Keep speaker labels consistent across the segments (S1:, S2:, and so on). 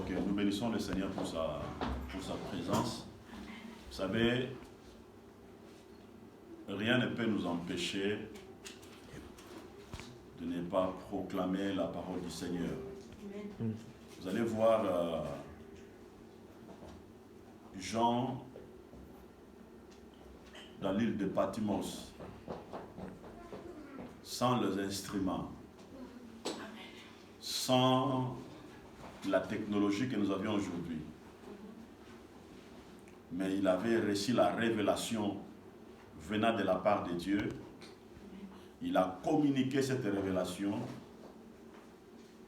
S1: Ok, nous bénissons le Seigneur pour sa présence. Vous savez, rien ne peut nous empêcher de ne pas proclamer la parole du Seigneur. Vous allez voir Jean dans l'île de Patmos, sans les instruments, sans la technologie que nous avions aujourd'hui. Mais il avait reçu la révélation venant de la part de Dieu. Il a communiqué cette révélation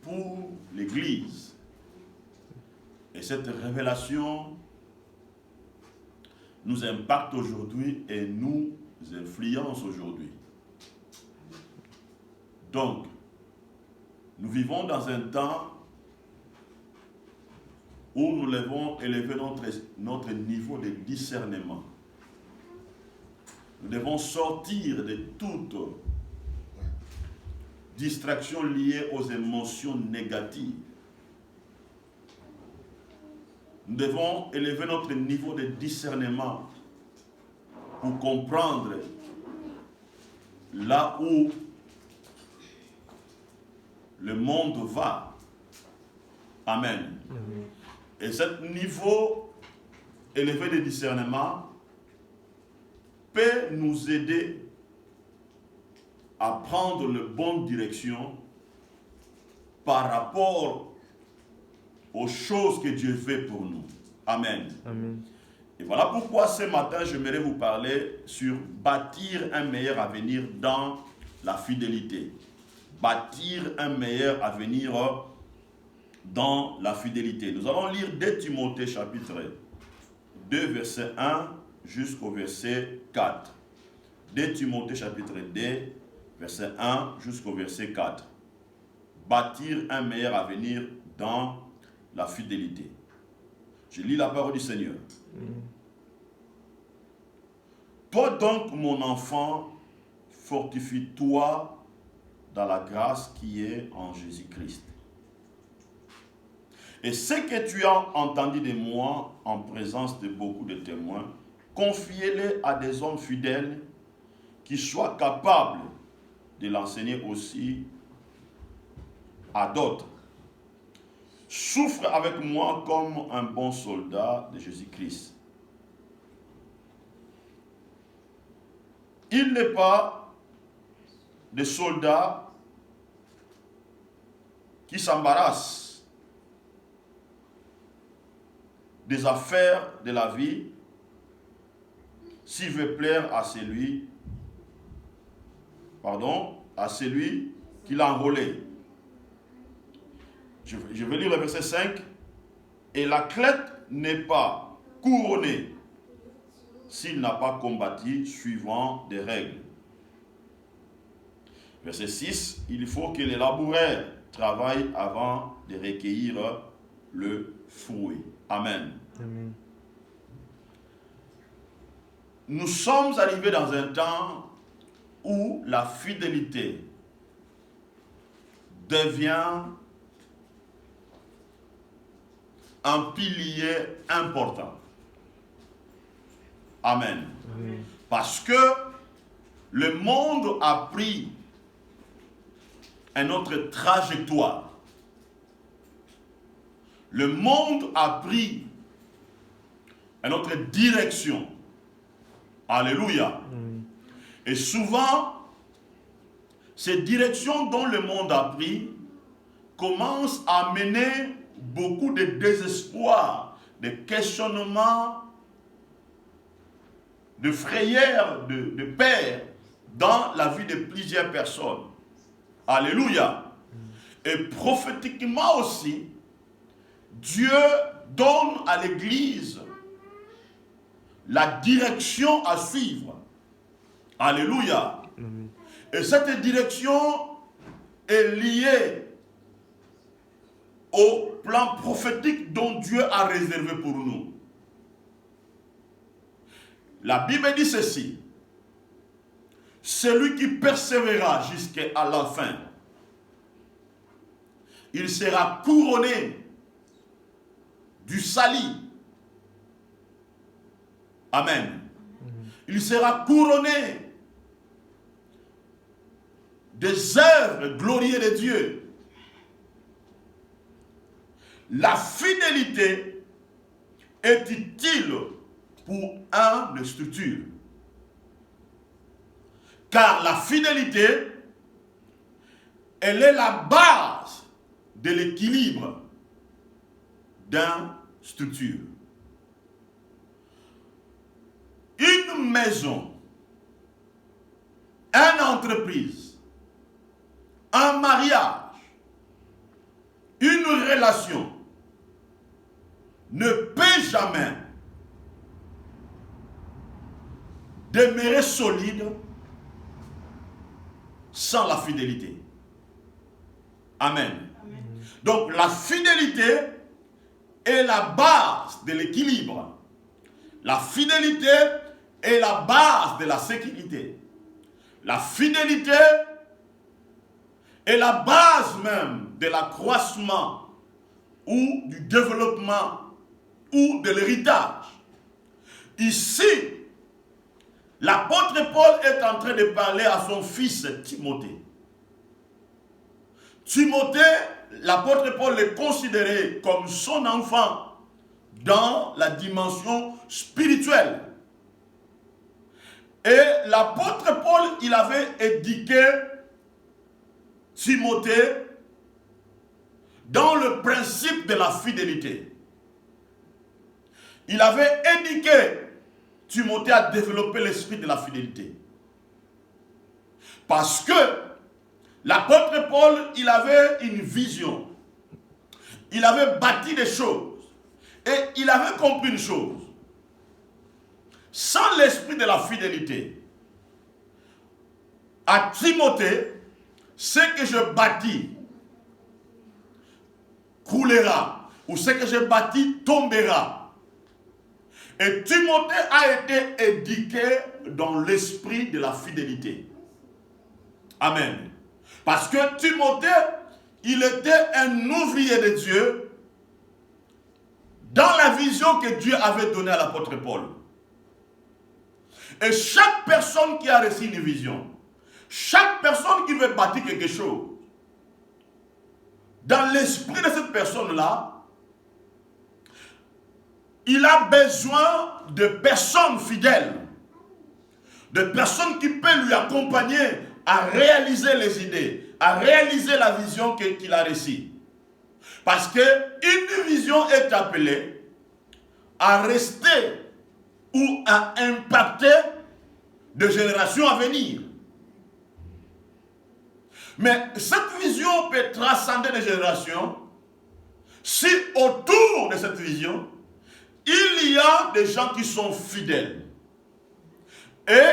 S1: pour l'Église. Et cette révélation nous impacte aujourd'hui et nous influence aujourd'hui. Donc, nous vivons dans un temps où nous devons élever notre niveau de discernement. Nous devons sortir de toute distraction liée aux émotions négatives. Nous devons élever notre niveau de discernement pour comprendre là où le monde va. Amen. Et ce niveau élevé de discernement peut nous aider à prendre la bonne direction par rapport aux choses que Dieu fait pour nous. Amen.
S2: Amen.
S1: Et voilà pourquoi ce matin, j'aimerais vous parler sur bâtir un meilleur avenir dans la fidélité. Bâtir un meilleur avenir dans la fidélité. Nous allons lire 2 Timothée chapitre 2, verset 1 jusqu'au verset 4. 2 Timothée chapitre 2, verset 1 jusqu'au verset 4. Bâtir un meilleur avenir dans la fidélité. Je lis la parole du Seigneur. Toi donc, mon enfant, fortifie-toi dans la grâce qui est en Jésus-Christ. Et ce que tu as entendu de moi en présence de beaucoup de témoins, confie-les à des hommes fidèles qui soient capables de l'enseigner aussi à d'autres. Souffre avec moi comme un bon soldat de Jésus-Christ. Il n'est pas des soldats qui s'embarrassent des affaires de la vie s'il veut plaire à celui qui l'a enrôlé. Je vais lire le verset 5. Et l'athlète n'est pas couronné s'il n'a pas combattu suivant des règles. Verset 6. Il faut que les laboureurs travaillent avant de recueillir le fruit. Amen.
S2: Amen.
S1: Nous sommes arrivés dans un temps où la fidélité devient un pilier important. Amen.
S2: Amen.
S1: Parce que le monde a pris une autre trajectoire. Le monde a pris une autre direction. Alléluia.
S2: Amen.
S1: Et souvent, ces directions dont le monde a pris commencent à mener beaucoup de désespoir, de questionnements, de frayeurs, de peur dans la vie de plusieurs personnes. Alléluia. Et prophétiquement aussi, Dieu donne à l'Église la direction à suivre. Alléluia.
S2: Amen.
S1: Et cette direction est liée au plan prophétique dont Dieu a réservé pour nous. La Bible dit ceci: celui qui persévérera jusqu'à la fin, il sera couronné du salut. Amen. Il sera couronné des œuvres glorieuses de Dieu. La fidélité est utile pour une structure. Car la fidélité, elle est la base de l'équilibre d'une structure. Une maison, une entreprise, un mariage, une relation ne peut jamais demeurer solide sans la fidélité. Amen. Amen. Donc la fidélité est la base de l'équilibre. La fidélité est la base de la sécurité. La fidélité est la base même de l'accroissement ou du développement ou de l'héritage. Ici, l'apôtre Paul est en train de parler à son fils Timothée. Timothée, l'apôtre Paul le considérait comme son enfant dans la dimension spirituelle. Et l'apôtre Paul, il avait éduqué Timothée dans le principe de la fidélité. Il avait éduqué Timothée à développer l'esprit de la fidélité. Parce que l'apôtre Paul, il avait une vision. Il avait bâti des choses. Et il avait compris une chose. Sans l'esprit de la fidélité, à Timothée, ce que je bâtis coulera, ou ce que je bâtis tombera. Et Timothée a été éduqué dans l'esprit de la fidélité. Amen. Parce que Timothée, il était un ouvrier de Dieu dans la vision que Dieu avait donnée à l'apôtre Paul. Et chaque personne qui a reçu une vision, chaque personne qui veut bâtir quelque chose, dans l'esprit de cette personne-là, il a besoin de personnes fidèles, de personnes qui peuvent lui accompagner à réaliser les idées, à réaliser la vision qu'il a reçue. Parce qu'une vision est appelée à rester ou à impacter de générations à venir. Mais cette vision peut transcender les générations si autour de cette vision, il y a des gens qui sont fidèles. Et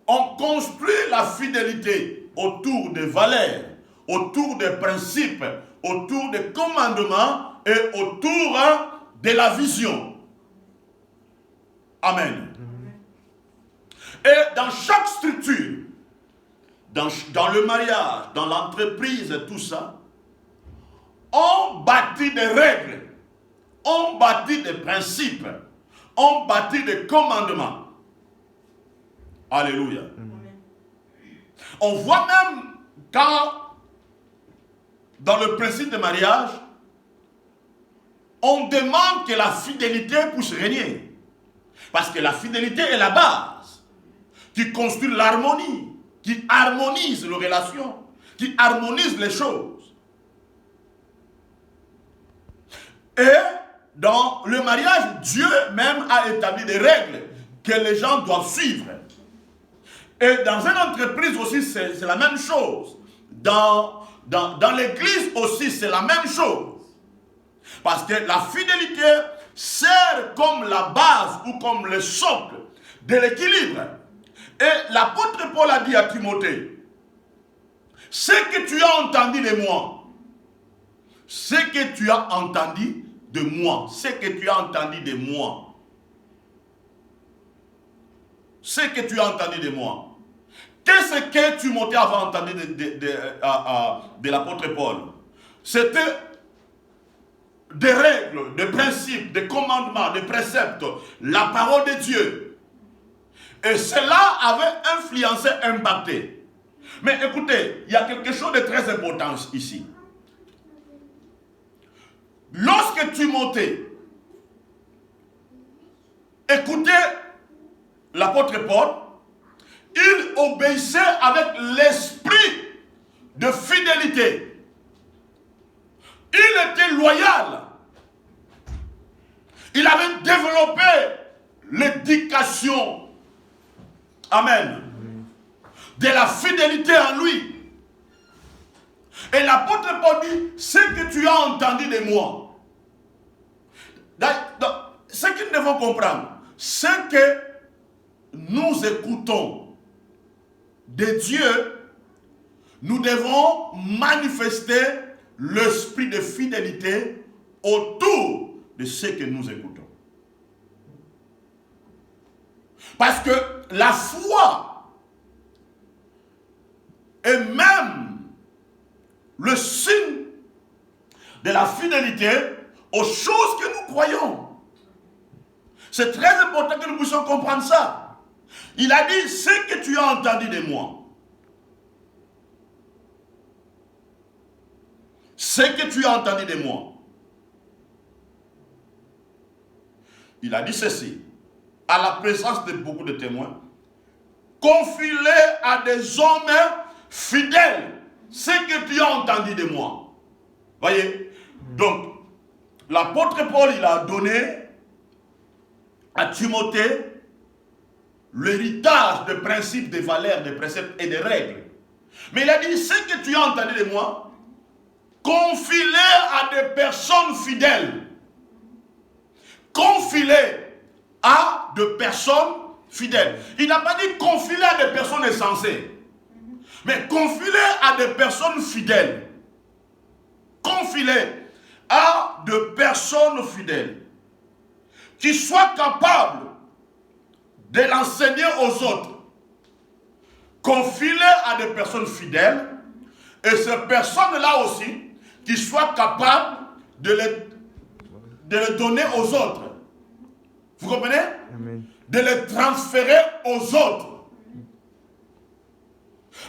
S1: on construit la fidélité autour des valeurs, autour des principes, autour des commandements et autour de la vision. Amen. Et dans chaque structure, dans le mariage, dans l'entreprise, tout ça, on bâtit des règles, on bâtit des principes, on bâtit des commandements. Alléluia. On voit même quand, dans le principe de mariage, on demande que la fidélité puisse régner. Parce que la fidélité est la base qui construit l'harmonie, qui harmonise les relations, qui harmonise les choses. Et dans le mariage, Dieu même a établi des règles que les gens doivent suivre. Et dans une entreprise aussi, c'est la même chose. Dans l'église aussi, c'est la même chose. Parce que la fidélité sert comme la base ou comme le socle de l'équilibre. Et l'apôtre Paul a dit à Timothée, ce que tu as entendu de moi, ce que tu as entendu de moi, ce que tu as entendu de moi, ce que tu as entendu de moi. Qu'est-ce que Timothée avait entendu de l'apôtre Paul? C'était des règles, des principes, des commandements, des préceptes, la parole de Dieu. Et cela avait influencé, impacté. Mais écoutez, il y a quelque chose de très important ici. Lorsque Timothée écoutait l'apôtre Paul, il obéissait avec l'esprit de fidélité. Il était loyal. Il avait développé l'éducation, amen, de la fidélité en lui. Et l'apôtre Paul dit, ce que tu as entendu de moi, ce que nous devons comprendre, c'est que nous écoutons de Dieu, nous devons manifester l'esprit de fidélité autour de ce que nous écoutons. Parce que la foi et même le signe de la fidélité aux choses que nous croyons. C'est très important que nous puissions comprendre ça. Il a dit, ce que tu as entendu de moi, ce que tu as entendu de moi. Il a dit ceci, à la présence de beaucoup de témoins, confie-le à des hommes fidèles, ce que tu as entendu de moi. Voyez, donc, l'apôtre Paul, il a donné à Timothée l'héritage de principes, de valeurs, de préceptes et de règles. Mais il a dit, ce que tu as entendu de moi, confie-le à des personnes fidèles. Confie-le à des personnes fidèles. Il n'a pas dit confie-le à des personnes insensées. Mais confie-le à des personnes fidèles. Confie-le à des personnes fidèles qui soient capables de l'enseigner aux autres. Confie-le à des personnes fidèles et ces personnes-là aussi qui soient capables de les donner aux autres. Vous comprenez? Amen. De les transférer aux autres.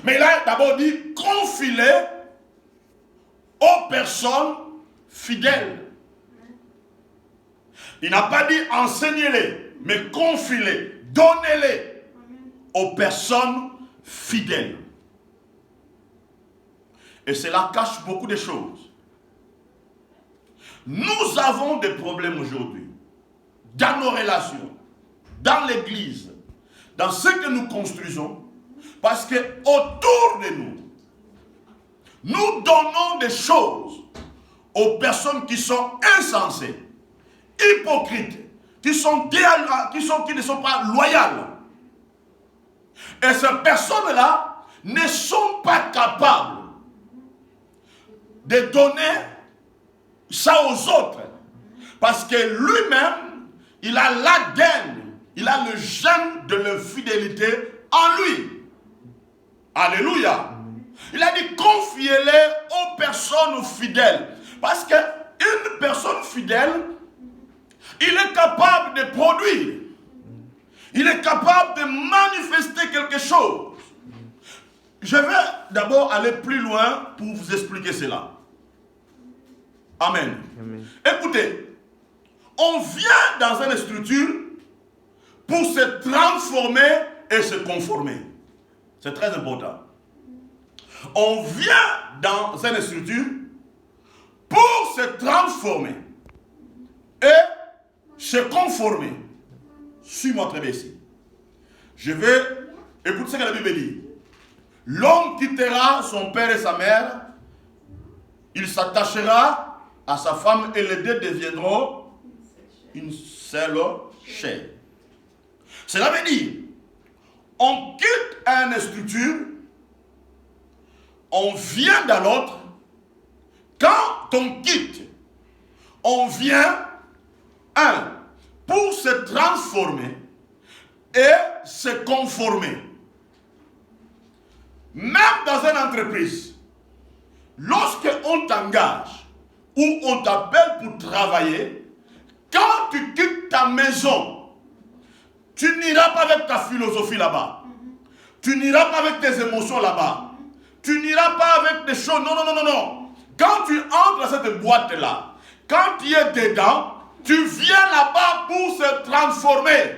S1: Mais là, d'abord dit, confie-les aux personnes fidèles. Il n'a pas dit enseignez-les, mais confie-les, donnez-les aux personnes fidèles. Et cela cache beaucoup de choses. Nous avons des problèmes aujourd'hui dans nos relations, dans l'église, dans ce que nous construisons, parce que autour de nous, nous donnons des choses aux personnes qui sont insensées, hypocrites, qui ne sont pas loyales. Et ces personnes-là ne sont pas capables de donner ça aux autres. Parce que lui-même, il a l'ADN, il a le gène de l'infidélité en lui. Alléluia. Il a dit confiez-les aux personnes fidèles. Parce qu'une personne fidèle, il est capable de produire. Il est capable de manifester quelque chose. Je vais d'abord aller plus loin pour vous expliquer cela. Amen. Amen. Écoutez, on vient dans une structure pour se transformer et se conformer. C'est très important. On vient dans une structure pour se transformer et se conformer. Suis-moi très bien ici. Je vais écouter ce que la Bible dit. L'homme quittera son père et sa mère, il s'attachera à sa femme et les deux deviendront une seule chair. Cela veut dire, on quitte une structure, on vient dans l'autre. Quand on quitte, on vient, pour se transformer et se conformer. Même dans une entreprise, lorsque on t'engage, où on t'appelle pour travailler, quand tu quittes ta maison, tu n'iras pas avec ta philosophie là-bas. Tu n'iras pas avec tes émotions là-bas. Tu n'iras pas avec des choses. Non, non, non, non, non. Quand tu entres dans cette boîte-là, quand tu es dedans, tu viens là-bas pour se transformer.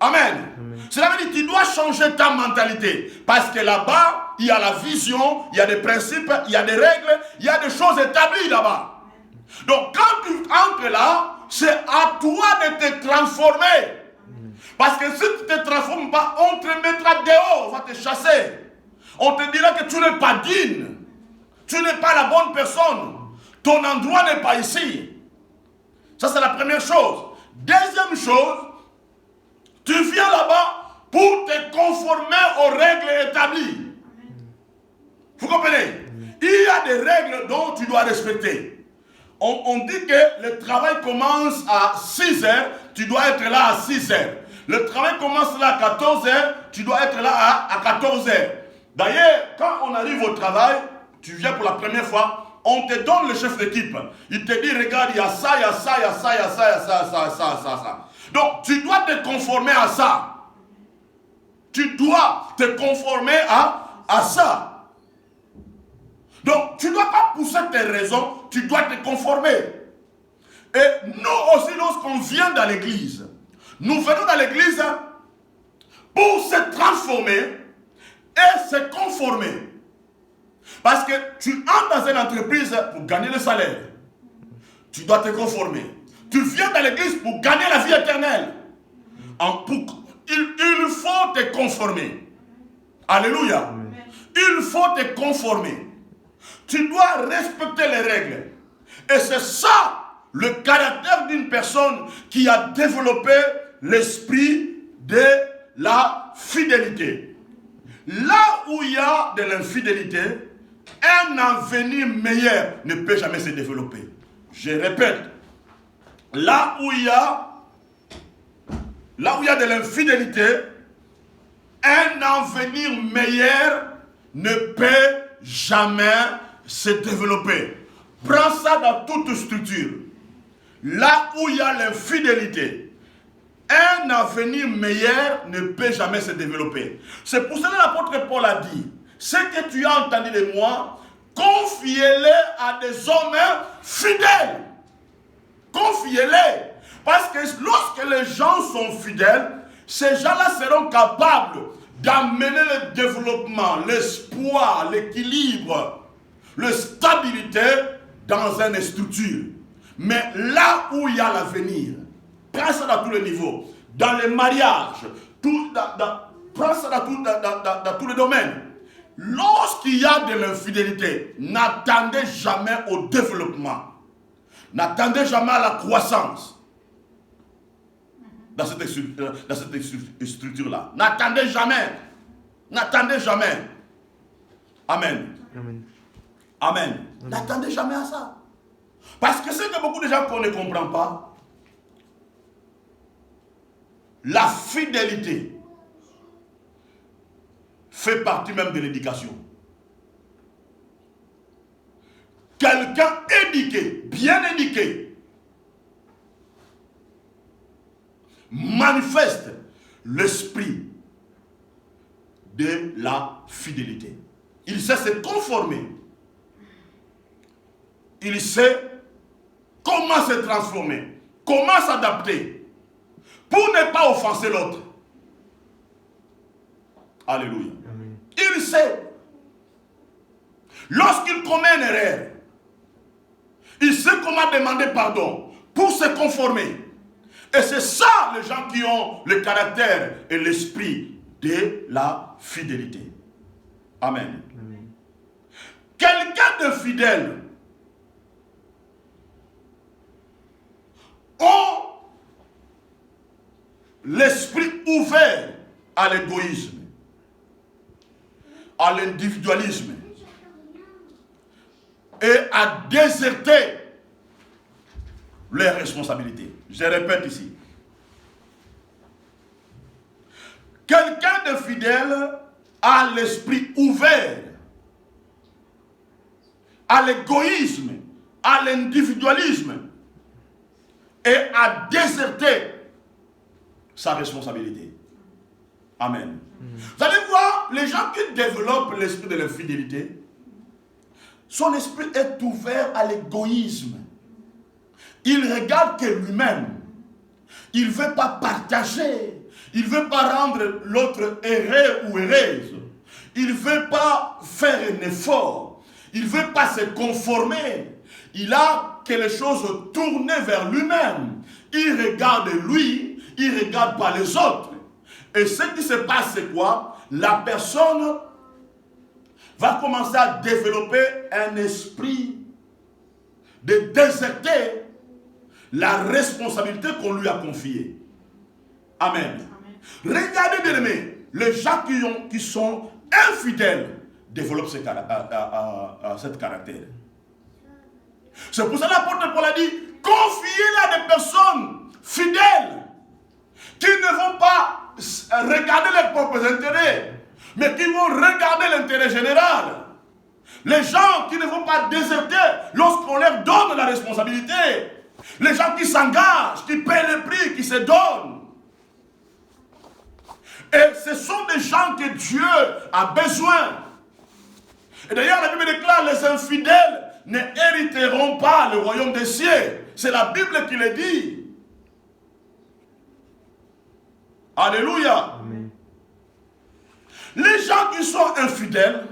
S1: Amen. Cela veut dire que tu dois changer ta mentalité. Parce que là-bas, il y a la vision, il y a des principes, il y a des règles, il y a des choses établies là-bas. Donc quand tu entres là, c'est à toi de te transformer. Parce que si tu ne te transformes pas, on te mettra dehors, on va te chasser. On te dira que tu n'es pas digne. Tu n'es pas la bonne personne. Ton endroit n'est pas ici. Ça, c'est la première chose. Deuxième chose, tu viens là-bas pour te conformer aux règles établies. Vous comprenez? Il y a des règles dont tu dois respecter. On dit que le travail commence à 6 heures, tu dois être là à 6 heures. Le travail commence là à 14 heures, tu dois être là à 14 heures. D'ailleurs, quand on arrive au travail, tu viens pour la première fois, on te donne le chef d'équipe. Il te dit, regarde, il y a ça, il y a ça, il y a ça, il y a ça, il y a ça, ça. Donc, tu dois te conformer à ça. Tu dois te conformer à ça. Donc, tu ne dois pas pousser tes raisons, tu dois te conformer. Et nous aussi, lorsqu'on vient dans l'église, nous venons dans l'église pour se transformer et se conformer. Parce que tu entres dans une entreprise pour gagner le salaire. Tu dois te conformer. Tu viens dans l'église pour gagner la vie éternelle. Il faut te conformer. Alléluia. Amen. Il faut te conformer. Tu dois respecter les règles. Et c'est ça le caractère d'une personne qui a développé l'esprit de la fidélité. Là où il y a de l'infidélité, un avenir meilleur ne peut jamais se développer. Je répète, là où il y a de l'infidélité, un avenir meilleur ne peut jamais se développer. Prends ça dans toute structure. Là où il y a l'infidélité, un avenir meilleur ne peut jamais se développer. C'est pour cela que l'apôtre Paul a dit, ce que tu as entendu de moi, confie-les à des hommes fidèles. Confie-les. Parce que lorsque les gens sont fidèles, ces gens-là seront capables d'amener le développement, l'espoir, l'équilibre, la stabilité dans une structure. Mais là où il y a l'avenir, prends ça dans tous les niveaux, dans les mariages, prends ça dans tous les domaines. Lorsqu'il y a de l'infidélité, n'attendez jamais au développement. N'attendez jamais à la croissance. Dans cette structure-là. N'attendez jamais. N'attendez jamais. Amen. Amen. Amen. N'attendez jamais à ça. Parce que c'est que beaucoup de gens qu'on ne comprend pas. La fidélité fait partie même de l'éducation. Quelqu'un éduqué, bien éduqué, manifeste l'esprit de la fidélité. Il sait se conformer. Il sait comment se transformer, comment s'adapter pour ne pas offenser l'autre. Alléluia. Amen. Il sait. Lorsqu'il commet une erreur, il sait comment demander pardon pour se conformer. Et c'est ça les gens qui ont le caractère et l'esprit de la fidélité. Amen. Amen. Quelqu'un de fidèle a l'esprit ouvert à l'égoïsme, à l'individualisme et à déserter les responsabilités. Je répète ici. Quelqu'un de fidèle a l'esprit ouvert à l'égoïsme, à l'individualisme et à déserter sa responsabilité. Amen. Vous allez voir, les gens qui développent l'esprit de l'infidélité, son esprit est ouvert à l'égoïsme. Il regarde que lui-même. Il ne veut pas partager. Il ne veut pas rendre l'autre heureux ou heureuse. Il ne veut pas faire un effort. Il ne veut pas se conformer. Il a quelque chose tourné vers lui-même. Il regarde lui, il ne regarde pas les autres. Et ce qui se passe, c'est quoi? La personne va commencer à développer un esprit de déserter la responsabilité qu'on lui a confiée. Amen. Regardez, bien aimés, les gens qui sont infidèles développent cette caractère. C'est pour ça que l'apôtre Paul a dit, confiez-la à des personnes fidèles qui ne vont pas regarder leurs propres intérêts, mais qui vont regarder l'intérêt général. Les gens qui ne vont pas déserter lorsqu'on leur donne la responsabilité. Les gens qui s'engagent, qui paient le prix, qui se donnent. Et ce sont des gens que Dieu a besoin. Et d'ailleurs, la Bible déclare, les infidèles ne hériteront pas le royaume des cieux. C'est la Bible qui le dit. Alléluia. Amen. Les gens qui sont infidèles,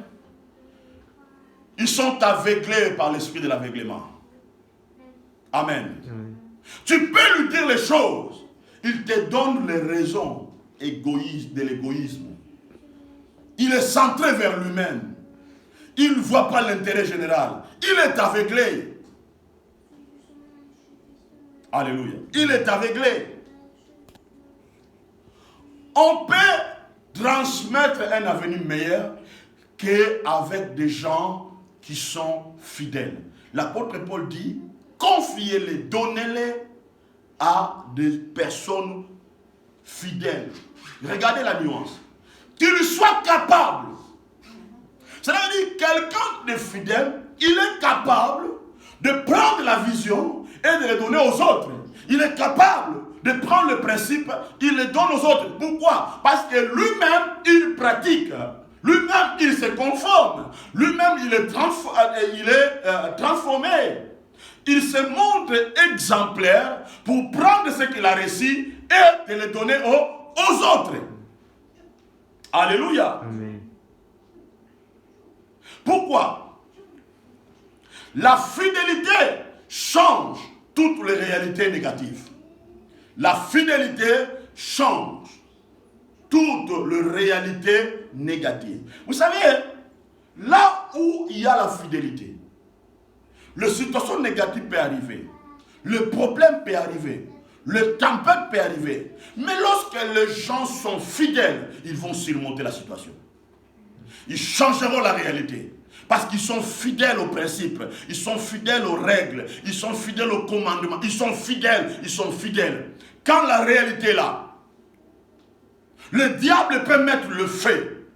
S1: ils sont aveuglés par l'esprit de l'aveuglement. Amen. Amen. Tu peux lui dire les choses. Il te donne les raisons égoïstes de l'égoïsme. Il est centré vers lui-même. Il ne voit pas l'intérêt général. Il est aveuglé. Alléluia. Il est aveuglé. On peut transmettre un avenir meilleur qu'avec des gens qui sont fidèles. L'apôtre Paul dit, confiez-les, donnez-les à des personnes fidèles. Regardez la nuance. Qu'il soit capable. Cela veut dire quelqu'un de fidèle, il est capable de prendre la vision et de la donner aux autres. Il est capable de prendre le principe, il le donne aux autres. Pourquoi? Parce que lui-même, il pratique. Lui-même, il se conforme. Lui-même, il est transformé. Il se montre exemplaire pour prendre ce qu'il a reçu et de le donner aux autres. Alléluia. Amen. Pourquoi? La fidélité change toutes les réalités négatives. La fidélité change toutes les réalités négatives. Vous savez, là où il y a la fidélité, la situation négative peut arriver, le problème peut arriver, le tempête peut arriver. Mais lorsque les gens sont fidèles, ils vont surmonter la situation. Ils changeront la réalité. Parce qu'ils sont fidèles aux principes, ils sont fidèles aux règles, ils sont fidèles aux commandements, ils sont fidèles. Quand la réalité est là, le diable peut mettre le feu.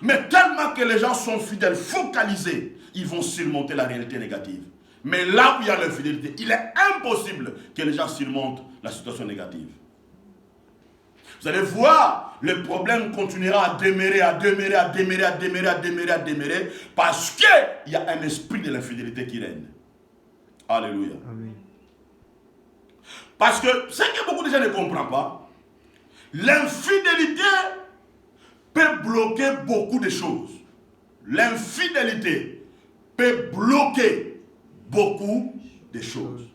S1: Mais tellement que les gens sont fidèles, focalisés, ils vont surmonter la réalité négative. Mais là où il y a l'infidélité, il est impossible que les gens surmontent la situation négative. Vous allez voir, le problème continuera à demeurer, parce qu'il y a un esprit de l'infidélité qui règne. Alléluia. Amen. Parce que ce que beaucoup de gens ne comprennent pas, l'infidélité peut bloquer beaucoup de choses. L'infidélité peut bloquer beaucoup de choses.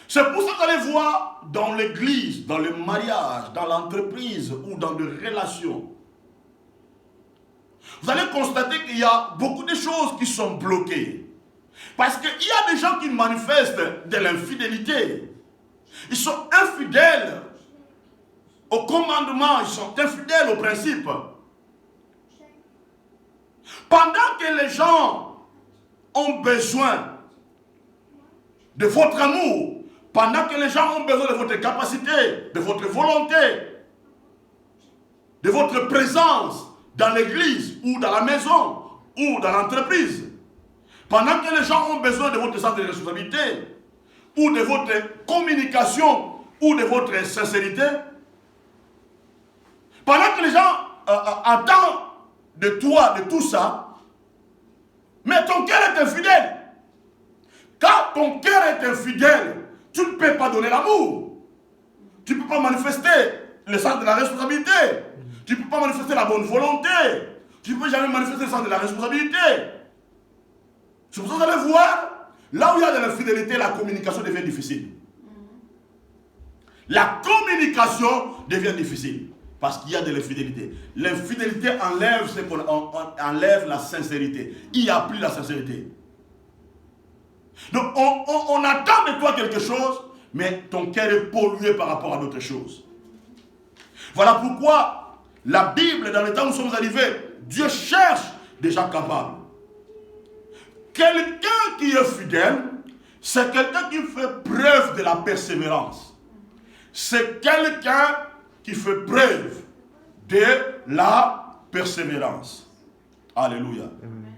S1: C'est pour ça que vous allez voir dans l'église, dans le mariage, dans l'entreprise ou dans des relations. Vous allez constater qu'il y a beaucoup de choses qui sont bloquées. Parce qu'il y a des gens qui manifestent de l'infidélité. Ils sont infidèles au commandement, ils sont infidèles aux principes. Pendant que les gens ont besoin de votre amour, pendant que les gens ont besoin de votre capacité, de votre volonté, de votre présence dans l'église ou dans la maison ou dans l'entreprise, pendant que les gens ont besoin de votre sens de responsabilité, ou de votre communication, ou de votre sincérité, pendant que les gens attendent de toi, de tout ça, mais ton cœur est infidèle. Quand ton cœur est infidèle, tu ne peux pas donner l'amour. Tu ne peux pas manifester le sens de la responsabilité. Tu ne peux pas manifester la bonne volonté. Tu ne peux jamais manifester le sens de la responsabilité. C'est pour ça que vous allez voir, là où il y a de l'infidélité, la communication devient difficile. La communication devient difficile. Parce qu'il y a de l'infidélité. L'infidélité enlève la sincérité. Il n'y a plus la sincérité. Donc on attend de toi quelque chose, mais ton cœur est pollué par rapport à d'autres choses. Voilà pourquoi la Bible, dans le temps où nous sommes arrivés, Dieu cherche des gens capables. Quelqu'un qui est fidèle, c'est quelqu'un qui fait preuve de la persévérance. C'est quelqu'un qui fait preuve de la persévérance. Alléluia. Amen.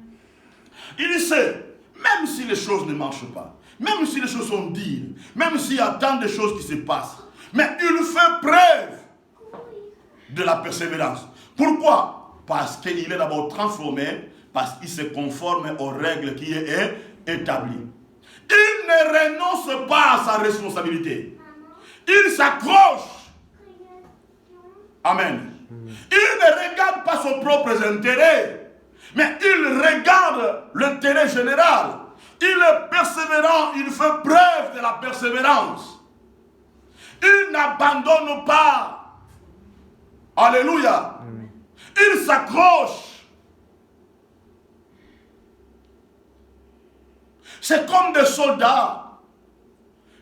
S1: Il sait, même si les choses ne marchent pas, même si les choses sont dures, même s'il y a tant de choses qui se passent, mais il fait preuve de la persévérance. Pourquoi? Parce qu'il est d'abord transformé, parce qu'il se conforme aux règles qui est établies. Il ne renonce pas à sa responsabilité. Il s'accroche. Amen. Il ne regarde pas son propre intérêt, mais il regarde l'intérêt général. Il est persévérant, il fait preuve de la persévérance. Il n'abandonne pas. Alléluia. Il s'accroche. C'est comme des soldats.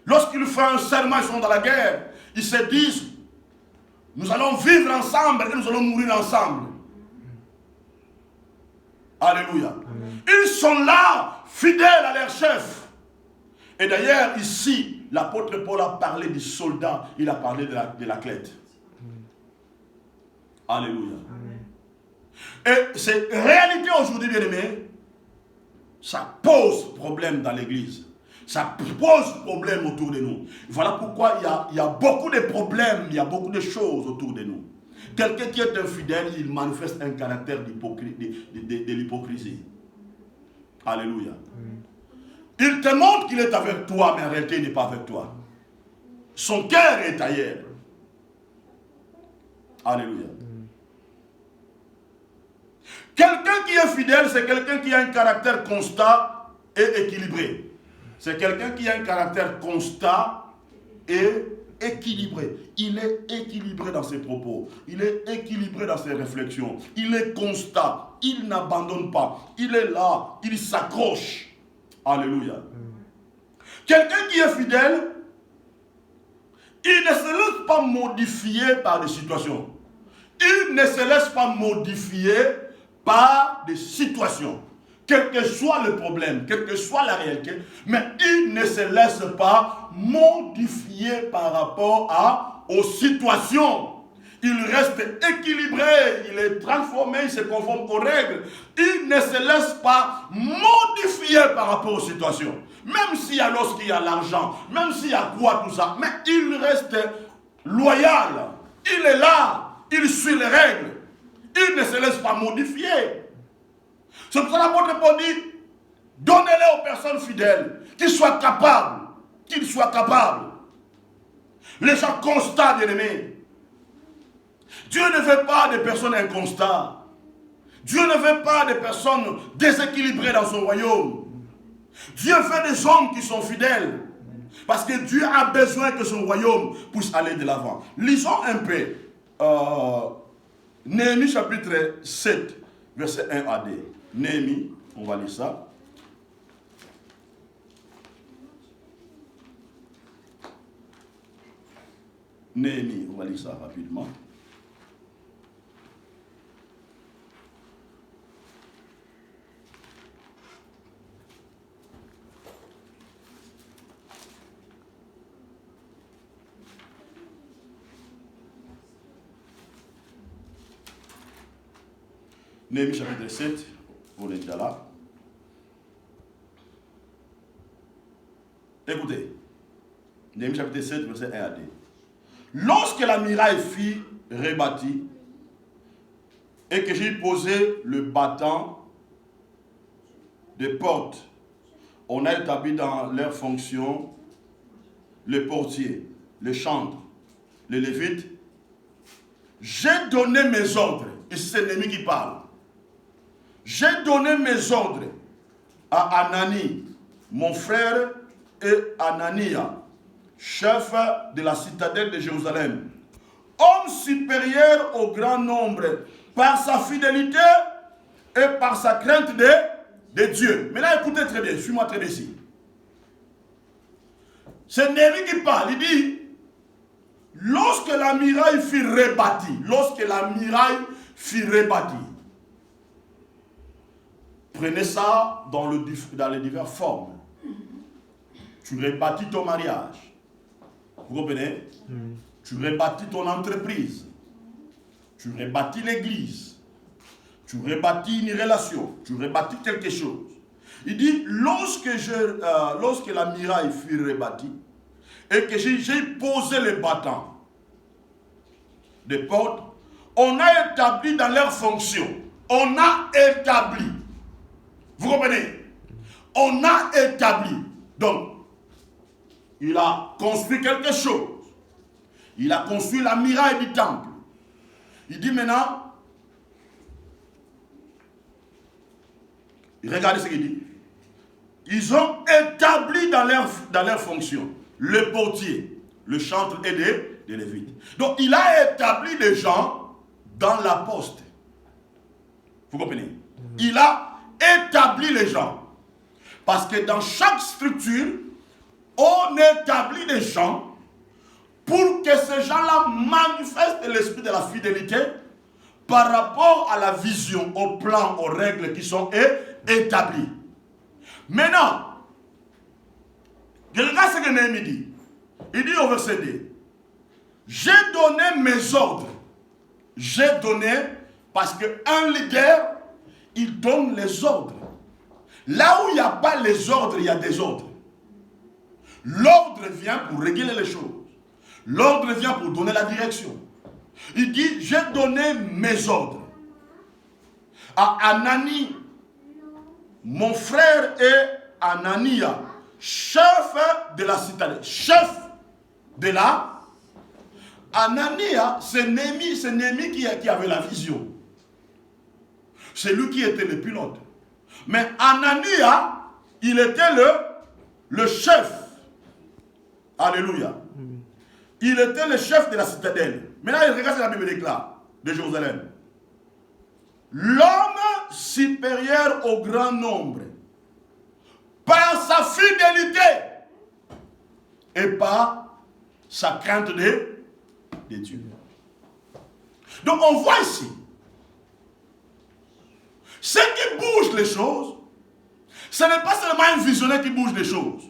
S1: Lorsqu'ils font un serment, ils sont dans la guerre. Ils se disent, nous allons vivre ensemble et nous allons mourir ensemble. Alléluia. Ils sont là, fidèles à leur chef. Et d'ailleurs, ici, l'apôtre Paul a parlé du soldat, il a parlé de l'athlète. Alléluia. Et cette réalité aujourd'hui, bien aimé, ça pose problème dans l'église. Ça pose problème autour de nous. Voilà pourquoi il y a beaucoup de problèmes, il y a beaucoup de choses autour de nous. Quelqu'un qui est infidèle, il manifeste un caractère de l'hypocrisie. Alléluia. Il te montre qu'il est avec toi, mais en réalité, il n'est pas avec toi. Son cœur est ailleurs. Alléluia. Quelqu'un qui est fidèle, c'est quelqu'un qui a un caractère constant et équilibré. C'est quelqu'un qui a un caractère constant et équilibré. Il est équilibré dans ses propos. Il est équilibré dans ses réflexions. Il est constant. Il n'abandonne pas. Il est là. Il s'accroche. Alléluia. Quelqu'un qui est fidèle, il ne se laisse pas modifier par des situations. Il ne se laisse pas modifier par des situations. Quel que soit le problème, quelle que soit la réalité, mais il ne se laisse pas modifier par rapport aux situations. Il reste équilibré, il est transformé, il se conforme aux règles. Il ne se laisse pas modifier par rapport aux situations. Même s'il y a lorsqu'il y a l'argent, même s'il y a quoi, tout ça, mais il reste loyal. Il est là, il suit les règles. Il ne se laisse pas modifier. C'est pour ça que l'apôtre Paul dit, donnez-les aux personnes fidèles, qu'ils soient capables, Les gens constants, bien-aimés. Dieu ne veut pas des personnes inconstantes. Dieu ne veut pas des personnes déséquilibrées dans son royaume. Dieu veut des hommes qui sont fidèles. Parce que Dieu a besoin que son royaume puisse aller de l'avant. Lisons un peu. Néhémie chapitre 7, verset 1 à 2. Néhémie, on va lire ça. Néhémie, on va lire ça rapidement. Néhémie chapitre 7, On est déjà là. Écoutez, Néhémie chapitre 7, verset 1 à 2. Lorsque la muraille fut rebâtie et que j'ai posé le battant des portes, on a établi dans leurs fonctions le portier, le chantre, le lévite. J'ai donné mes ordres. Ici c'est Néhémie qui parle. J'ai donné mes ordres à Anani, mon frère, et Anania, chef de la citadelle de Jérusalem, homme supérieur au grand nombre par sa fidélité et par sa crainte de Dieu. Mais là, écoutez très bien, suis-moi très bien ici. C'est Néhémie qui parle, il dit, lorsque la muraille fut rebâtie, prenez ça dans les diverses formes. Tu rebâtis ton mariage. Vous comprenez? Tu rebâtis ton entreprise. Tu rebâtis l'église. Tu rebâtis une relation. Tu rebâtis quelque chose. Il dit, lorsque la muraille fut rebâtie et que j'ai posé les battants des portes, on a établi dans leurs fonctions. On a établi. Vous comprenez? On a établi. Donc, il a construit quelque chose. Il a construit la muraille du temple. Il dit maintenant, regardez ce qu'il dit. Ils ont établi dans leur fonction le portier, le chantre et des lévites. Donc il a établi les gens dans la poste. Vous comprenez? Il a établi les gens. Parce que dans chaque structure, on établit des gens pour que ces gens-là manifestent l'esprit de la fidélité par rapport à la vision, au plan, aux règles qui sont établies. Maintenant, regarde ce que Néhémie dit. Il dit au verset 2, j'ai donné mes ordres. J'ai donné parce qu'un leader, il donne les ordres. Là où il n'y a pas les ordres, il y a des ordres. L'ordre vient pour régler les choses. L'ordre vient pour donner la direction. Il dit, j'ai donné mes ordres à Anani, mon frère, et Anania, chef de la citadelle. Chef de la... Anania, c'est Néhémie qui avait la vision. C'est lui qui était le pilote. Mais Anania, il était le chef. Alléluia. Il était le chef de la citadelle. Maintenant, il regarde la Bible là, de Jérusalem. L'homme supérieur au grand nombre, par sa fidélité et par sa crainte de Dieu. Donc on voit ici, ce qui bouge les choses, ce n'est pas seulement un visionnaire qui bouge les choses.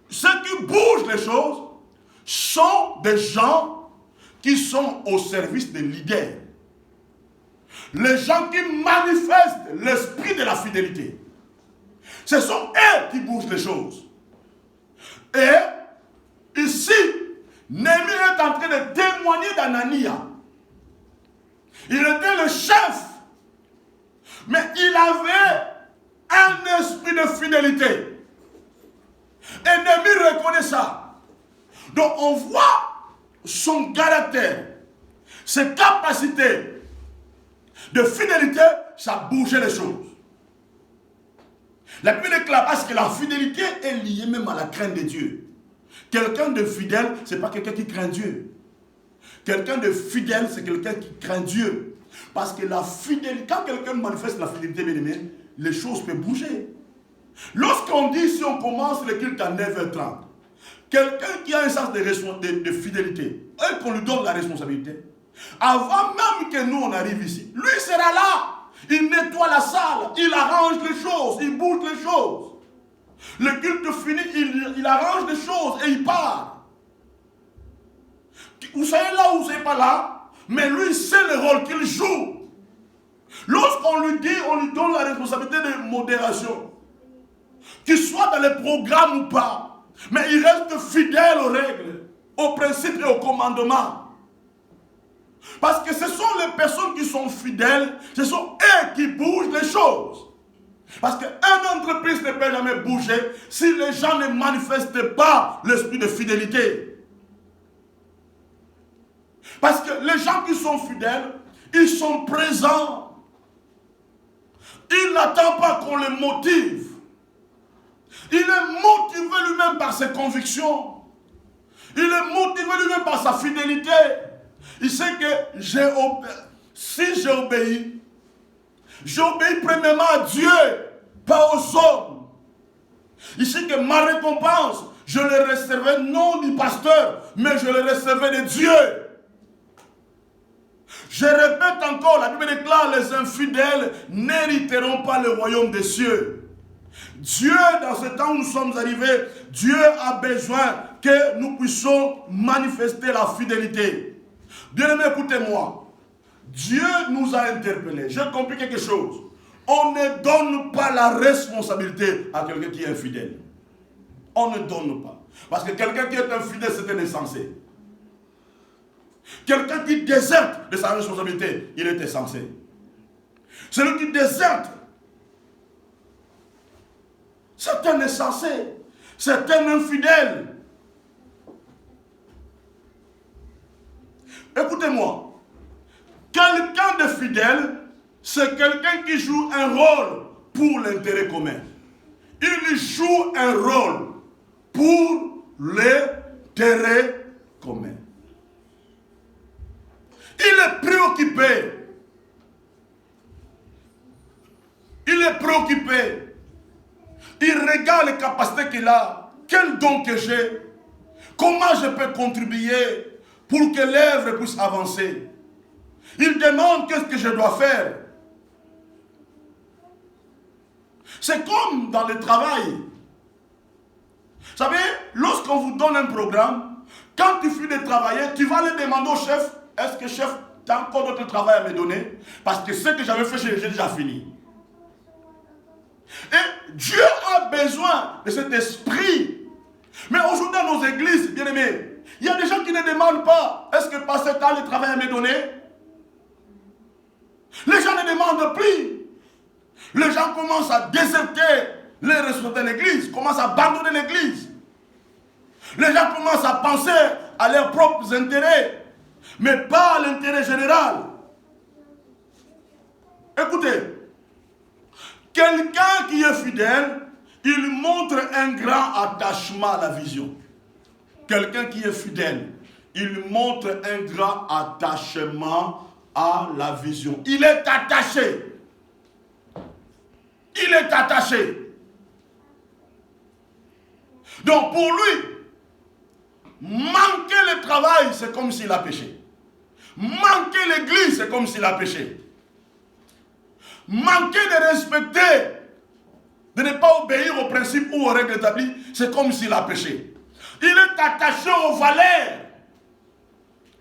S1: Ce qui bouge les choses sont des gens qui sont au service des leaders. Les gens qui manifestent l'esprit de la fidélité. Ce sont eux qui bougent les choses. Et ici, Néhémie est en train de témoigner d'Anania. Il était le chef. Mais il avait un esprit de fidélité. Et Néhémie reconnaît ça. Donc on voit son caractère, ses capacités de fidélité, ça bougeait les choses. La Bible déclare parce que la fidélité est liée même à la crainte de Dieu. Quelqu'un de fidèle, ce n'est pas quelqu'un qui craint Dieu. Quelqu'un de fidèle, c'est quelqu'un qui craint Dieu. Parce que la fidélité, quand quelqu'un manifeste la fidélité, bien aimé, les choses peuvent bouger. Lorsqu'on dit, si on commence le culte à 9h30, quelqu'un qui a un sens de fidélité, et qu'on lui donne la responsabilité, avant même que nous on arrive ici, lui sera là. Il nettoie la salle, il arrange les choses, il bouge les choses. Le culte finit, il arrange les choses et il part. Vous savez là où vous n'êtes pas là, mais lui sait le rôle qu'il joue. Lorsqu'on lui dit, on lui donne la responsabilité de modération, qu'il soit dans les programmes ou pas, mais il reste fidèle aux règles, aux principes et aux commandements. Parce que ce sont les personnes qui sont fidèles, ce sont eux qui bougent les choses. Parce qu'une entreprise ne peut jamais bouger si les gens ne manifestent pas l'esprit de fidélité. Parce que les gens qui sont fidèles, ils sont présents. Ils n'attendent pas qu'on les motive. Il est motivé lui-même par ses convictions. Il est motivé lui-même par sa fidélité. Il sait que si j'obéis premièrement à Dieu, pas aux hommes. Il sait que ma récompense, je l'ai réservée non du pasteur, mais je l'ai réservée de Dieu. Je répète encore, la Bible déclare, les infidèles n'hériteront pas le royaume des cieux. Dieu, dans ce temps où nous sommes arrivés, Dieu a besoin que nous puissions manifester la fidélité. Bien-aimés, écoutez-moi. Dieu nous a interpellés. J'ai compris quelque chose. On ne donne pas la responsabilité à quelqu'un qui est infidèle. On ne donne pas. Parce que quelqu'un qui est infidèle, c'est un insensé. Quelqu'un qui déserte de sa responsabilité, il est insensé. Celui qui déserte, c'est un insensé. C'est un infidèle. Écoutez-moi. Quelqu'un de fidèle, c'est quelqu'un qui joue un rôle pour l'intérêt commun. Il joue un rôle pour l'intérêt commun. Il est préoccupé. Il est préoccupé. Il regarde les capacités qu'il a. Quel don que j'ai. Comment je peux contribuer pour que l'œuvre puisse avancer. Il demande qu'est-ce que je dois faire. C'est comme dans le travail. Vous savez, lorsqu'on vous donne un programme, quand tu finis de travailler, tu vas aller demander au chef, est-ce que chef, tu as encore d'autres travail à me donner? Parce que ce que j'avais fait, j'ai déjà fini. Et Dieu a besoin de cet esprit. Mais aujourd'hui dans nos églises, bien aimés, il y a des gens qui ne demandent pas, est-ce que pasteur, tu as le travail à me donner? Les gens ne demandent plus. Les gens commencent à déserter les responsables de l'église, commencent à abandonner l'église. Les gens commencent à penser à leurs propres intérêts, mais pas à l'intérêt général. Écoutez, quelqu'un qui est fidèle, il montre un grand attachement à la vision. Quelqu'un qui est fidèle, il montre un grand attachement à la vision. Il est attaché. Il est attaché. Donc pour lui, manquer le travail, c'est comme s'il a péché. Manquer l'église, c'est comme s'il a péché. Manquer de respecter, de ne pas obéir aux principes ou aux règles établies, c'est comme s'il a péché. Il est attaché aux valeurs.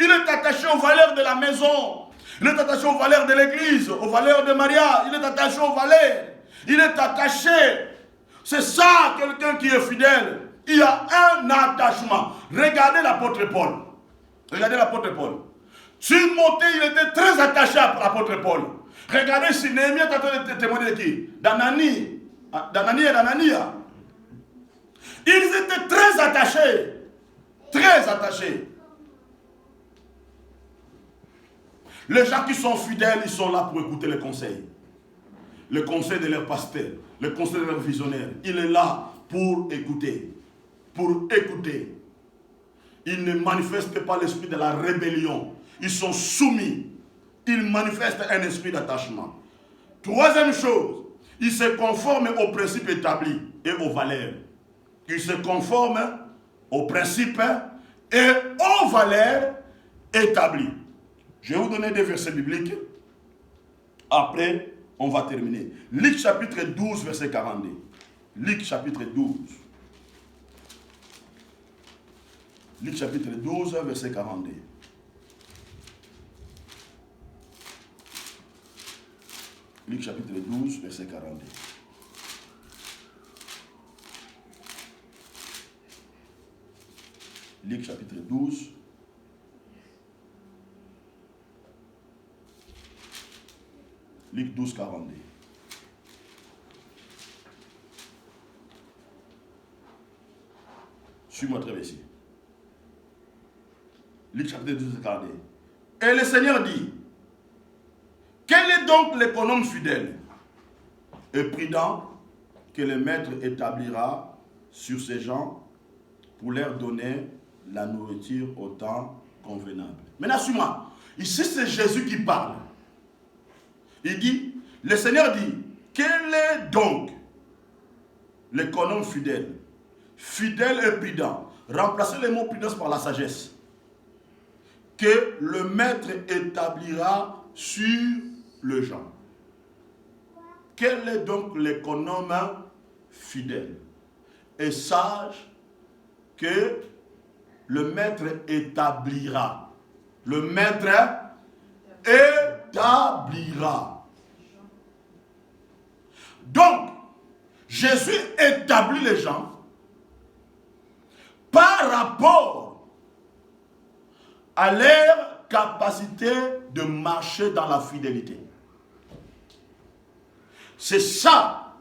S1: Il est attaché aux valeurs de la maison. Il est attaché aux valeurs de l'église, aux valeurs de Maria. Il est attaché aux valeurs. Il est attaché. C'est ça, quelqu'un qui est fidèle. Il y a un attachement. Regardez l'apôtre Paul. Regardez l'apôtre Paul. Timothée, il était très attaché à l'apôtre Paul. Regardez si Néhémie est en train de témoigner de qui? D'Anani. D'Anani et d'Anania. Ils étaient très attachés. Très attachés. Les gens qui sont fidèles, ils sont là pour écouter les conseils. Le conseil de leur pasteur, le conseil de leur visionnaire. Il est là pour écouter. Pour écouter. Ils ne manifestent pas l'esprit de la rébellion. Ils sont soumis. Ils manifestent un esprit d'attachement. Troisième chose, ils se conforment aux principes établis et aux valeurs. Ils se conforment aux principes et aux valeurs établies. Je vais vous donner des versets bibliques. Après, on va terminer. Luc chapitre 12, verset 42. Luc chapitre 12. Luc chapitre 12, verset 42. Luc chapitre 12, verset 42. Luc chapitre 12. Luc 12, 42. Suis-moi très bien ici. Luc chapitre 12, 42. Et le Seigneur dit, quel est donc l'économe fidèle et prudent que le maître établira sur ces gens pour leur donner la nourriture au temps convenable. Maintenant, suis-moi. Ici, c'est Jésus qui parle. Il dit, le Seigneur dit, quel est donc l'économe fidèle? Fidèle et prudent. Remplacez le mot prudence par la sagesse. Que le maître établira sur le gens. Quel est donc l'économe fidèle et sage que le maître établira? Le maître établira. Donc, Jésus établit les gens par rapport à leur capacité de marcher dans la fidélité. C'est ça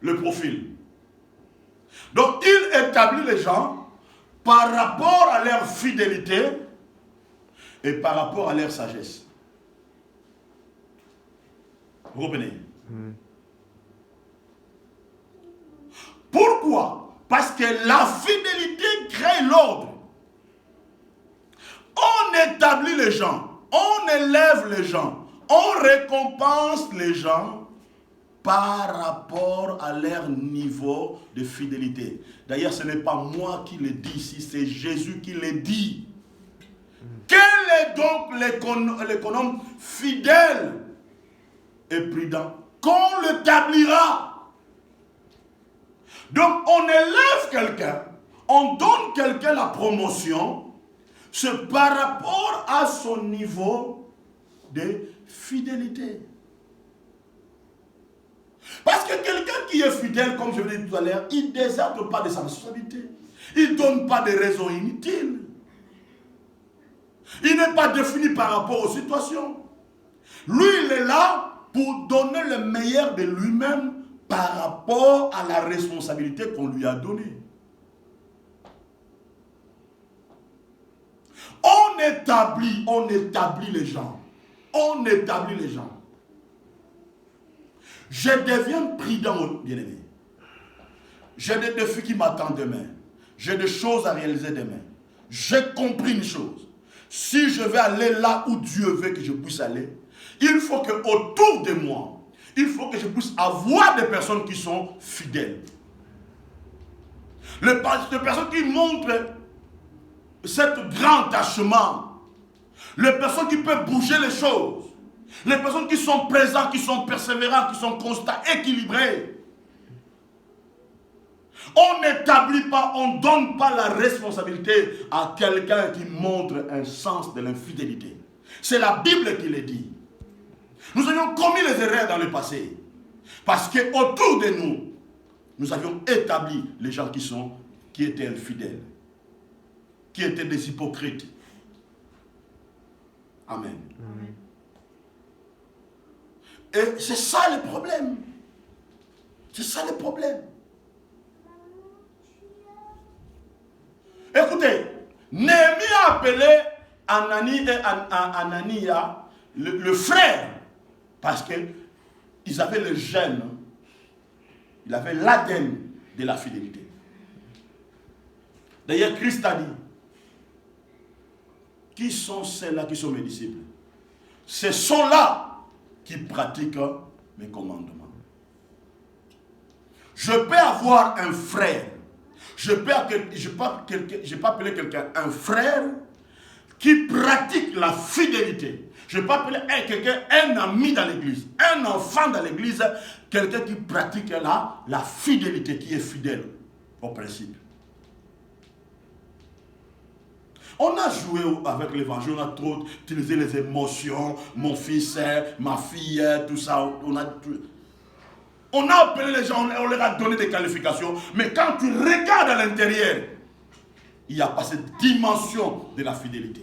S1: le profil. Donc il établit les gens par rapport à leur fidélité et par rapport à leur sagesse. Vous comprenez? Pourquoi? Parce que la fidélité crée l'ordre. On établit les gens, on élève les gens, on récompense les gens par rapport à leur niveau de fidélité. D'ailleurs, ce n'est pas moi qui le dis ici, c'est Jésus qui le dit. Quel est donc l'économe fidèle et prudent qu'on l'établira? Donc, on élève quelqu'un, on donne quelqu'un la promotion, c'est par rapport à son niveau de fidélité. Parce que quelqu'un qui est fidèle, comme je l'ai dit tout à l'heure, il ne déserte pas de sa responsabilité. Il ne donne pas de raisons inutiles. Il n'est pas défini par rapport aux situations. Lui, il est là pour donner le meilleur de lui-même par rapport à la responsabilité qu'on lui a donnée. On établit les gens. On établit les gens. Je deviens prudent, bien-aimé. J'ai des défis qui m'attendent demain. J'ai des choses à réaliser demain. J'ai compris une chose. Si je vais aller là où Dieu veut que je puisse aller, il faut que autour de moi, il faut que je puisse avoir des personnes qui sont fidèles. Des personnes qui montrent cet grand attachement. Les personnes qui peuvent bouger les choses. Les personnes qui sont présentes, qui sont persévérantes, qui sont constantes, équilibrées. On n'établit pas, on ne donne pas la responsabilité à quelqu'un qui montre un sens de l'infidélité. C'est la Bible qui le dit. Nous avions commis les erreurs dans le passé. Parce qu'autour de nous, nous avions établi les gens qui étaient infidèles. Qui étaient des hypocrites. Amen. Amen. Et c'est ça le problème. C'est ça le problème. Écoutez, Néhémie a appelé Anania le frère parce qu'ils avaient le gène, il avait l'ADN de la fidélité. D'ailleurs, Christ a dit, qui sont ceux-là qui sont mes disciples? Ce sont là qui pratiquent mes commandements. Je peux avoir un frère. Je peux appeler quelqu'un un frère qui pratique la fidélité. Je peux appeler quelqu'un un ami dans l'église, un enfant dans l'église, quelqu'un qui pratique la fidélité, qui est fidèle au principe. On a joué avec l'évangile, on a trop utilisé les émotions, mon fils, ma fille, tout ça. On a appelé les gens, on leur a donné des qualifications, mais quand tu regardes à l'intérieur, il n'y a pas cette dimension de la fidélité.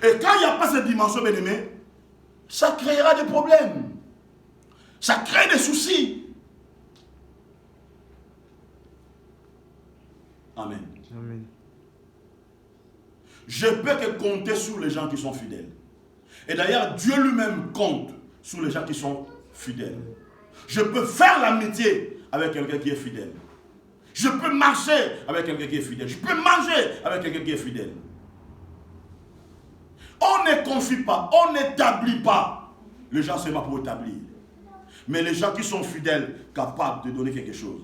S1: Et quand il n'y a pas cette dimension, bien aimé, ça créera des problèmes. Ça crée des soucis. Amen.
S2: Amen.
S1: Je peux que compter sur les gens qui sont fidèles. Et d'ailleurs, Dieu lui-même compte sur les gens qui sont fidèles. Je peux faire l'amitié avec quelqu'un qui est fidèle. Je peux marcher avec quelqu'un qui est fidèle. Je peux manger avec quelqu'un qui est fidèle. On ne confie pas, on n'établit pas. Les gens, c'est pas pour établir. Mais les gens qui sont fidèles, capables de donner quelque chose.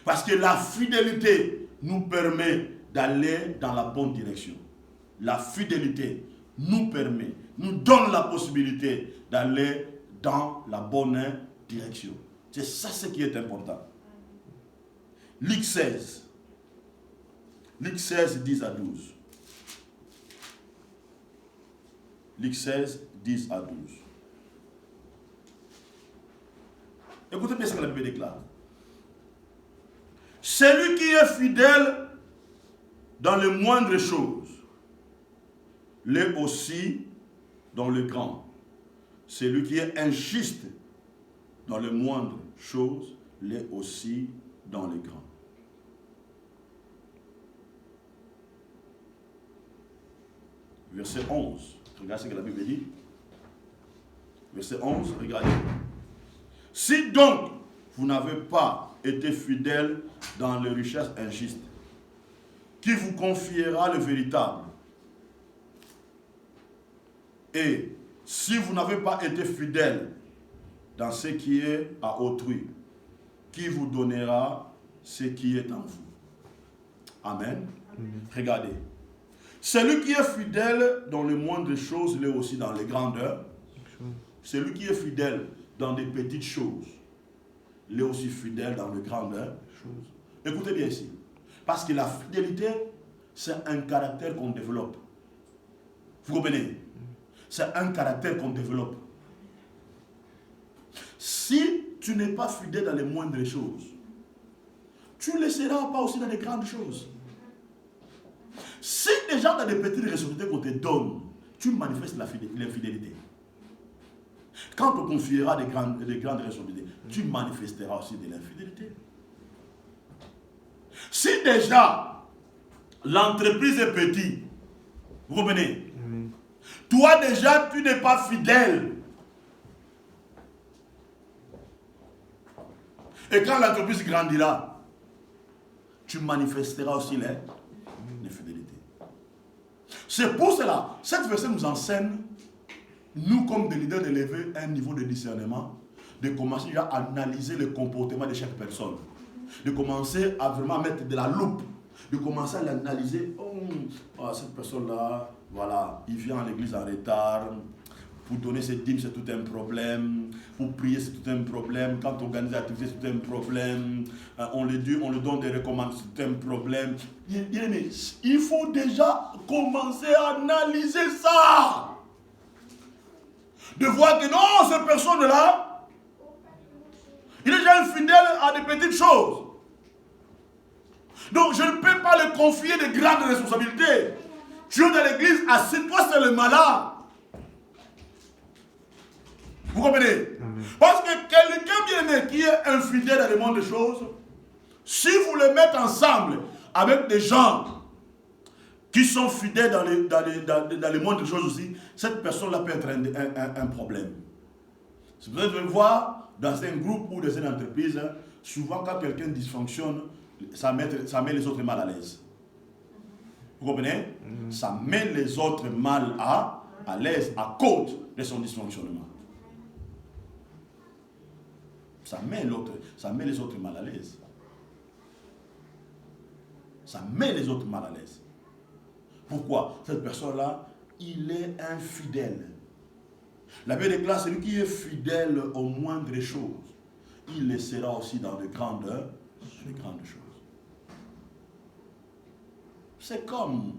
S1: Parce que la fidélité nous permet d'aller dans la bonne direction. La fidélité nous permet, nous donne la possibilité d'aller dans la bonne direction. C'est ça ce qui est important. Luc 16. Luc 16, 10 à 12. Luc 16, 10 à 12. Écoutez bien ce que la Bible déclare. Celui qui est fidèle dans les moindres choses, l'est aussi dans le grand. Celui qui est injuste dans les moindres choses, l'est aussi dans le grand. Verset 11. Regardez ce que la Bible dit. Verset 11, regardez. Si donc vous n'avez pas été fidèle dans les richesses injustes, qui vous confiera le véritable? Et si vous n'avez pas été fidèle dans ce qui est à autrui, qui vous donnera ce qui est en vous? Amen. Regardez. Celui qui est fidèle dans les moindres choses, l'est aussi dans les grandeurs. Celui qui est fidèle dans des petites choses, l'est aussi fidèle dans les grandeurs. Écoutez bien ici. Parce que la fidélité, c'est un caractère qu'on développe. Vous comprenez? C'est un caractère qu'on développe. Si tu n'es pas fidèle dans les moindres choses, tu ne le seras pas aussi dans les grandes choses. Si déjà dans des petites responsabilités qu'on te donne, tu manifestes l'infidélité. Quand on te confiera des grandes responsabilités, tu manifesteras aussi de l'infidélité. Si déjà l'entreprise est petite, vous comprenez? Toi déjà tu n'es pas fidèle. Et quand l'entreprise grandira, tu manifesteras aussi l'infidélité. C'est pour cela, cette verset nous enseigne, nous comme des leaders, d'élever un niveau de discernement, de commencer à analyser le comportement de chaque personne, de commencer à vraiment mettre de la loupe, de commencer à l'analyser. Oh, cette personne-là, voilà, il vient à l'église en retard. Pour donner ses dîmes, c'est tout un problème. Pour prier, c'est tout un problème. Quand on organise l'activité, c'est tout un problème. On le donne des recommandations, c'est tout un problème. Il faut déjà commencer à analyser ça. De voir que non, cette personne-là, il est déjà infidèle à des petites choses. Donc je ne peux pas le confier de grandes responsabilités. Tu es dans l'église, assieds-toi, c'est le malade. Vous comprenez? Parce que quelqu'un bien aimé qui est infidèle dans le monde des choses, si vous le mettez ensemble avec des gens qui sont fidèles dans le monde des choses aussi, cette personne-là peut être un problème. C'est pour ça que vous allez voir dans un groupe ou dans une entreprise, souvent quand quelqu'un dysfonctionne, ça met les autres mal à l'aise. Vous comprenez? Ça met les autres mal à l'aise à cause de son dysfonctionnement. Ça met les autres mal à l'aise. Ça met les autres mal à l'aise. Pourquoi? Cette personne-là, il est infidèle. La Bible déclare, celui qui est fidèle aux moindres choses, il le sera aussi dans les grandes choses. C'est comme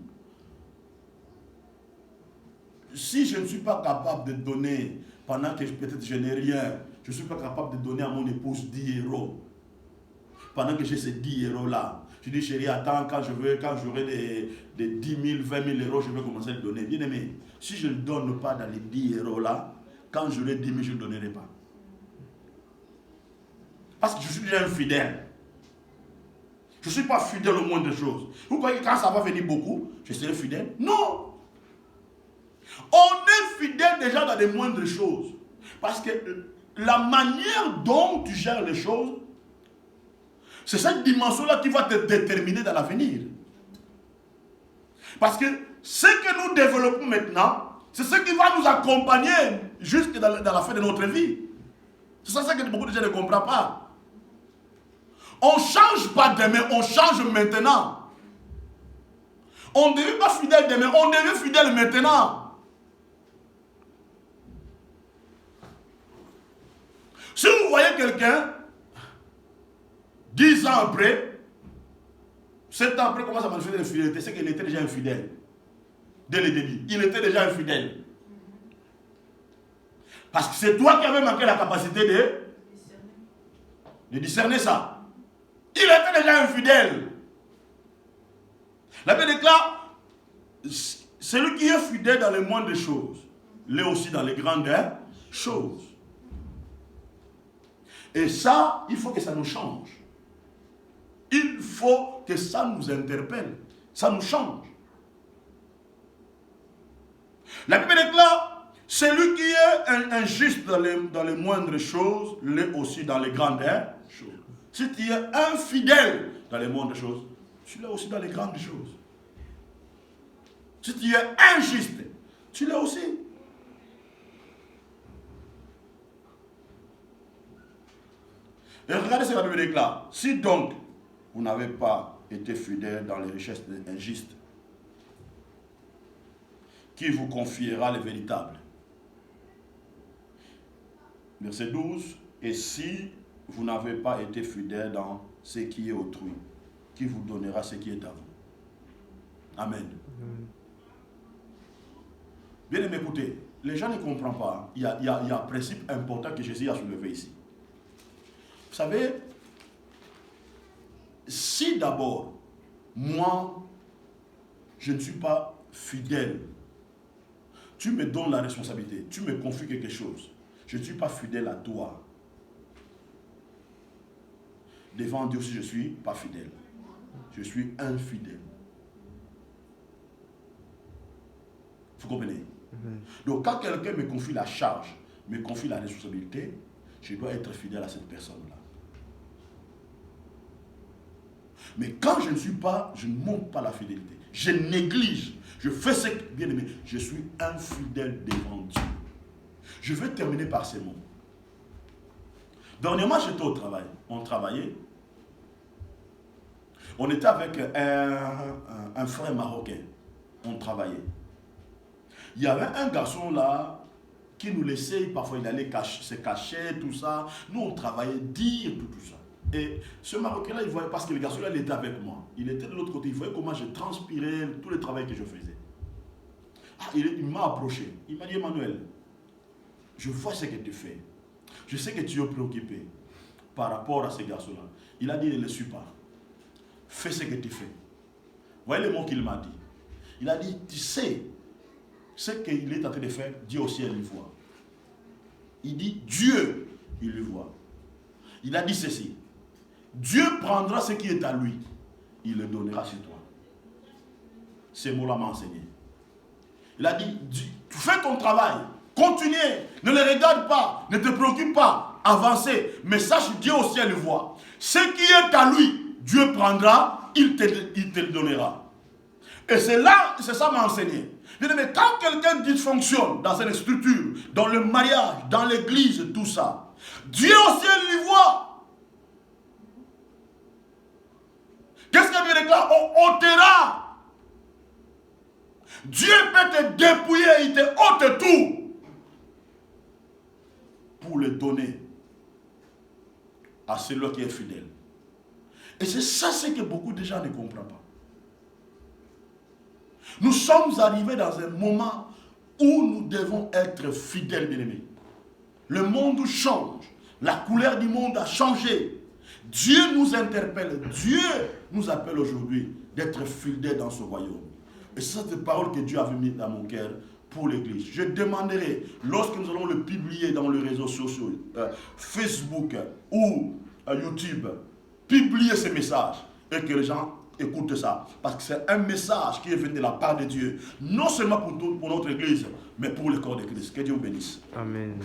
S1: si je ne suis pas capable de donner, pendant que peut-être je n'ai rien, je ne suis pas capable de donner à mon épouse 10 euros. Pendant que j'ai ces 10 euros-là, je dis, chérie, attends, quand j'aurai des 10 000, 20 000 euros, je vais commencer à le donner. Bien aimé, si je ne donne pas dans les 10 euros-là, quand j'aurai 10 000, je ne donnerai pas. Parce que je suis déjà infidèle. Je ne suis pas fidèle au moindre chose. Vous croyez que quand ça va venir beaucoup, je serai fidèle? Non! On est fidèle déjà dans les moindres choses. Parce que la manière dont tu gères les choses, c'est cette dimension-là qui va te déterminer dans l'avenir. Parce que ce que nous développons maintenant, c'est ce qui va nous accompagner jusque dans la fin de notre vie. C'est ça que beaucoup de gens ne comprennent pas. On ne change pas demain, on change maintenant. On ne devient pas fidèle demain, on devient fidèle maintenant. Si vous voyez quelqu'un, 10 ans après, 7 ans après, comment ça manifeste l'infidélité? C'est qu'il était déjà infidèle. Dès le début, il était déjà infidèle. Parce que c'est toi qui avais manqué la capacité de discerner ça. Il était déjà infidèle. La Bible déclare, celui qui est fidèle dans les moindres choses, l'est aussi dans les grandes choses. Et ça, il faut que ça nous change. Il faut que ça nous interpelle. Ça nous change. La Bible déclare, celui qui est injuste dans les moindres choses, l'est aussi dans les grandes choses. Si tu es infidèle dans les moindres choses, tu l'es aussi dans les grandes choses. Si tu es injuste, tu l'es aussi. Et regardez ce que la Bible déclare. Si donc, vous n'avez pas été fidèle dans les richesses injustes, qui vous confiera les véritables? Verset 12. Et si vous n'avez pas été fidèle dans ce qui est autrui, qui vous donnera ce qui est à vous? Amen. Bien aimé, écoutez, les gens ne comprennent pas. Il y a un principe important que Jésus a soulevé ici. Vous savez, si d'abord, moi, je ne suis pas fidèle, tu me donnes la responsabilité, tu me confies quelque chose, je ne suis pas fidèle à toi. Devant Dieu aussi, je ne suis pas fidèle. Je suis infidèle. Vous comprenez? Donc quand quelqu'un me confie la charge, me confie la responsabilité, je dois être fidèle à cette personne-là. Mais quand je ne suis pas, je ne montre pas la fidélité. Je néglige. Je fais ce que, bien aimé, je suis infidèle devant Dieu. Je vais terminer par ces mots. Dernièrement, j'étais au travail. On travaillait. On était avec un frère marocain. On travaillait. Il y avait un garçon là qui nous laissait, parfois il allait se cacher, tout ça. Nous, on travaillait, dire tout ça. Et ce Marocain-là, il voyait, parce que le garçon-là, il était avec moi. Il était de l'autre côté, il voyait comment je transpirais, tout le travail que je faisais. Il m'a approché. Il m'a dit, Emmanuel, je vois ce que tu fais. Je sais que tu es préoccupé par rapport à ce garçon-là. Il a dit, ne le suis pas. Fais ce que tu fais. Voyez le mot qu'il m'a dit. Il a dit, tu sais, ce qu'il est en train de faire, Dieu aussi, il le voit. Il dit, Dieu, il le voit. Il a dit ceci. Dieu prendra ce qui est à lui. Il le donnera sur toi. Ces mots-là m'a enseigné. Il a dit, tu fais ton travail. Continue. Ne le regarde pas. Ne te préoccupe pas. Avancez. Mais sache, Dieu au ciel le voit. Ce qui est à lui, Dieu prendra. Il te le donnera. Et c'est ça m'a enseigné. Mais quand quelqu'un dysfonctionne dans une structure, dans le mariage, dans l'église, tout ça, Dieu au ciel le voit. Qu'est-ce que Dieu déclare? On ôtera. Dieu peut te dépouiller, il te ôte tout pour le donner à celui qui est fidèle. Et c'est ça ce que beaucoup de gens ne comprennent pas. Nous sommes arrivés dans un moment où nous devons être fidèles, bien-aimés. Le monde change. La couleur du monde a changé. Dieu nous interpelle. Dieu nous appelle aujourd'hui d'être fidèles dans ce royaume. Et c'est cette parole que Dieu avait mise dans mon cœur pour l'Église. Je demanderai, lorsque nous allons le publier dans les réseaux sociaux, Facebook ou YouTube, publier ce message et que les gens écoutent ça. Parce que c'est un message qui est venu de la part de Dieu, non seulement pour notre Église, mais pour le corps de Christ. Que Dieu vous bénisse.
S2: Amen.